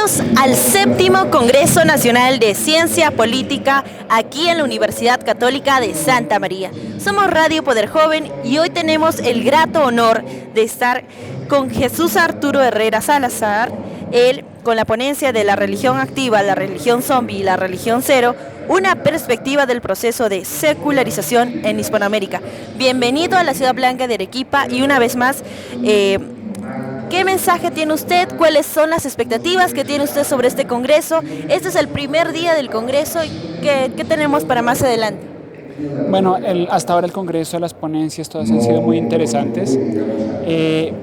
Bienvenidos al 7º Congreso Nacional de Ciencia Política aquí en la Universidad Católica de Santa María. Somos Radio Poder Joven y hoy tenemos el grato honor de estar con Jesús Arturo Herrera Salazar, él con la ponencia de la religión activa, la religión zombie y la religión cero, una perspectiva del proceso de secularización en Hispanoamérica. Bienvenido a la Ciudad Blanca de Arequipa y una vez más, ¿qué mensaje tiene usted? ¿Cuáles son las expectativas que tiene usted sobre este Congreso? Este es el primer día del Congreso y ¿qué tenemos para más adelante? Bueno, hasta ahora el Congreso, las ponencias, todas han sido muy interesantes.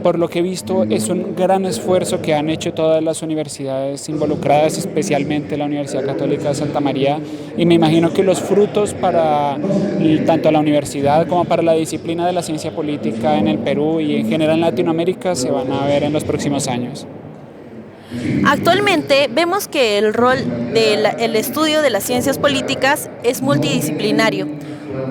Por lo que he visto, es un gran esfuerzo que han hecho todas las universidades involucradas, especialmente la Universidad Católica de Santa María, y me imagino que los frutos para tanto la universidad como para la disciplina de la ciencia política en el Perú y en general en Latinoamérica se van a ver en los próximos años. Actualmente vemos que el rol del estudio de las ciencias políticas es multidisciplinario.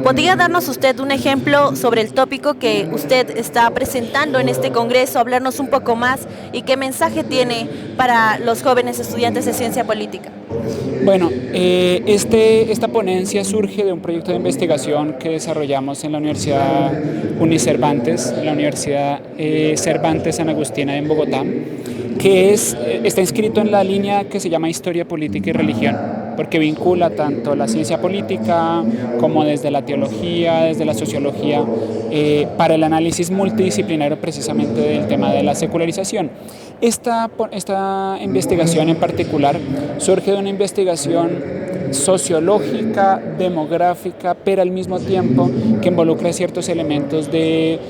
¿Podría darnos usted un ejemplo sobre el tópico que usted está presentando en este congreso, hablarnos un poco más y qué mensaje tiene para los jóvenes estudiantes de ciencia política? Bueno, esta ponencia surge de un proyecto de investigación que desarrollamos en la Universidad Unicervantes, la Universidad Cervantes San Agustina en Bogotá, que está inscrito en la línea que se llama Historia, Política y Religión, porque vincula tanto la ciencia política como desde la teología, desde la sociología, para el análisis multidisciplinario precisamente del tema de la secularización. Esta investigación en particular surge de una investigación sociológica, demográfica, pero al mismo tiempo que involucra ciertos elementos de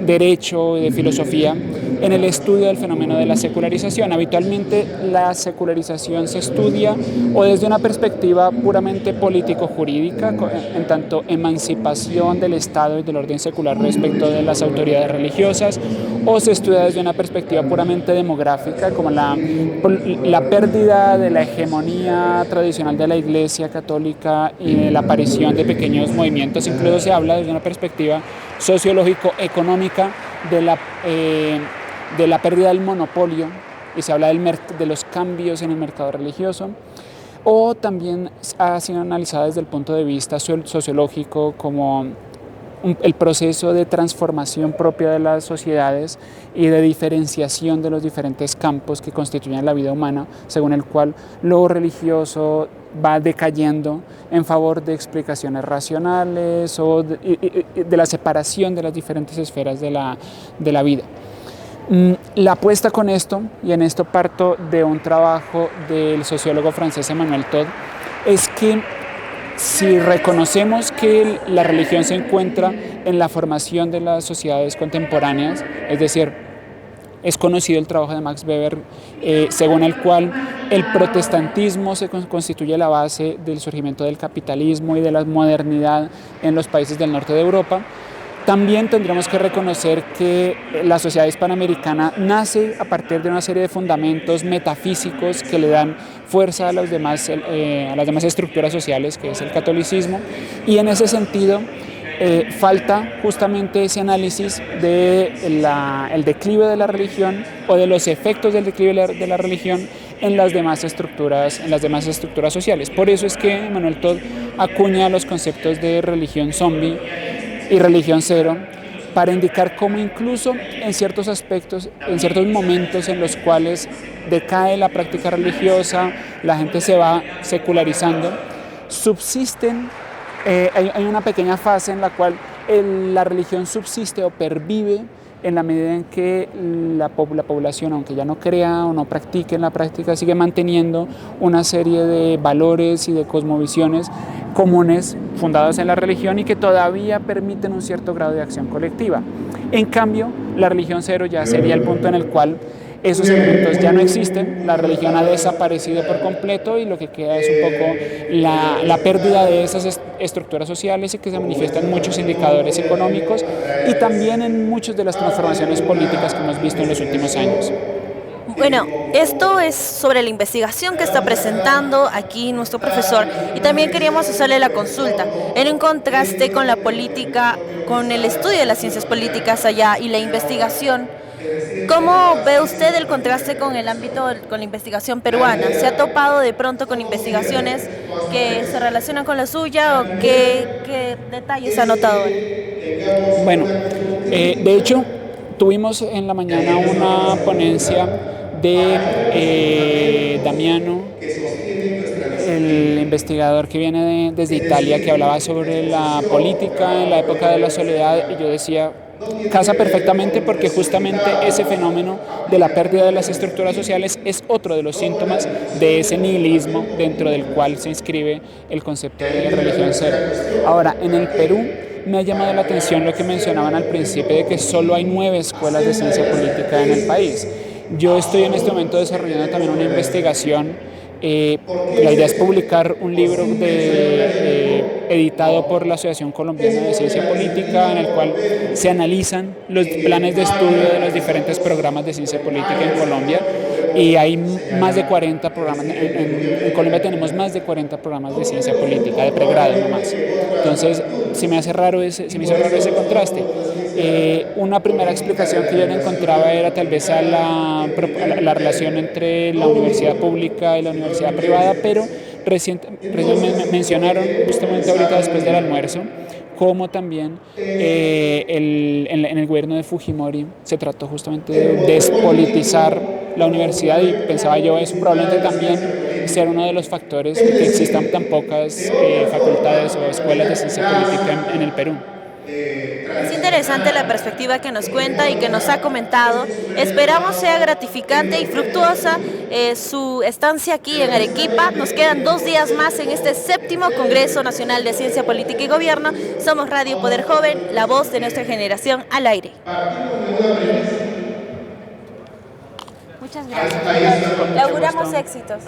derecho y de filosofía en el estudio del fenómeno de la secularización. Habitualmente la secularización se estudia o desde una perspectiva puramente político-jurídica, en tanto emancipación del Estado y del orden secular respecto de las autoridades religiosas, o se estudia desde una perspectiva puramente demográfica, como la pérdida de la hegemonía tradicional de la Iglesia Católica y la aparición de pequeños movimientos. Incluso se habla desde una perspectiva sociológico-económica de la pérdida del monopolio y se habla de los cambios en el mercado religioso, o también ha sido analizada desde el punto de vista sociológico como el proceso de transformación propia de las sociedades y de diferenciación de los diferentes campos que constituyen la vida humana, según el cual lo religioso va decayendo en favor de explicaciones racionales o de la separación de las diferentes esferas de la vida. La apuesta con esto, y en esto parto de un trabajo del sociólogo francés Emmanuel Todd, es que si reconocemos que la religión se encuentra en la formación de las sociedades contemporáneas, es decir, es conocido el trabajo de Max Weber, según el cual el protestantismo se constituye la base del surgimiento del capitalismo y de la modernidad en los países del norte de Europa. También tendremos que reconocer que la sociedad hispanoamericana nace a partir de una serie de fundamentos metafísicos que le dan fuerza a las demás estructuras sociales, que es el catolicismo, y en ese sentido falta justamente ese análisis del declive de la religión o de los efectos del declive de la religión en las demás estructuras sociales. Por eso es que Emmanuel Todd acuña los conceptos de religión zombie y religión cero, para indicar cómo incluso en ciertos aspectos, en ciertos momentos en los cuales decae la práctica religiosa, la gente se va secularizando, subsisten, hay una pequeña fase en la cual la religión subsiste o pervive en la medida en que la población, aunque ya no crea o no practique en la práctica, sigue manteniendo una serie de valores y de cosmovisiones comunes fundados en la religión y que todavía permiten un cierto grado de acción colectiva. En cambio, la religión cero ya sería el punto en el cual esos elementos ya no existen, la religión ha desaparecido por completo y lo que queda es un poco la pérdida de esas estructuras sociales y que se manifiestan en muchos indicadores económicos y también en muchas de las transformaciones políticas que hemos visto en los últimos años. Bueno, esto es sobre la investigación que está presentando aquí nuestro profesor y también queríamos hacerle la consulta en un contraste con la política, con el estudio de las ciencias políticas allá y la investigación ¿Cómo ve usted el contraste con el ámbito, con la investigación peruana? ¿Se ha topado de pronto con investigaciones que se relacionan con la suya o qué detalles ha notado ahora? Bueno, de hecho, tuvimos en la mañana una ponencia de Damiano, el investigador que viene desde Italia, que hablaba sobre la política en la época de la soledad, y yo decía, casa perfectamente porque justamente ese fenómeno de la pérdida de las estructuras sociales es otro de los síntomas de ese nihilismo dentro del cual se inscribe el concepto de religión cero. Ahora, en el Perú me ha llamado la atención lo que mencionaban al principio de que solo hay 9 escuelas de ciencia política en el país. Yo estoy en este momento desarrollando también una investigación. La idea es publicar un libro editado por la Asociación Colombiana de Ciencia Política, en el cual se analizan los planes de estudio de los diferentes programas de ciencia política en Colombia, y hay más de 40 programas. En Colombia tenemos más de 40 programas de ciencia política, de pregrado nomás. Entonces, se me hizo raro ese contraste. Una primera explicación que yo no encontraba era tal vez a la relación entre la universidad pública y la universidad privada, pero recién me mencionaron justamente ahorita después del almuerzo como también en el gobierno de Fujimori se trató justamente de despolitizar la universidad, y pensaba yo eso probablemente también ser uno de los factores de que existan tan pocas facultades o escuelas de ciencia política en el Perú. Es interesante la perspectiva que nos cuenta y que nos ha comentado. Esperamos sea gratificante y fructuosa su estancia aquí en Arequipa. Nos quedan 2 días más en este 7º Congreso Nacional de Ciencia Política y Gobierno. Somos Radio Poder Joven, la voz de nuestra generación al aire. Muchas gracias. Le auguramos éxitos.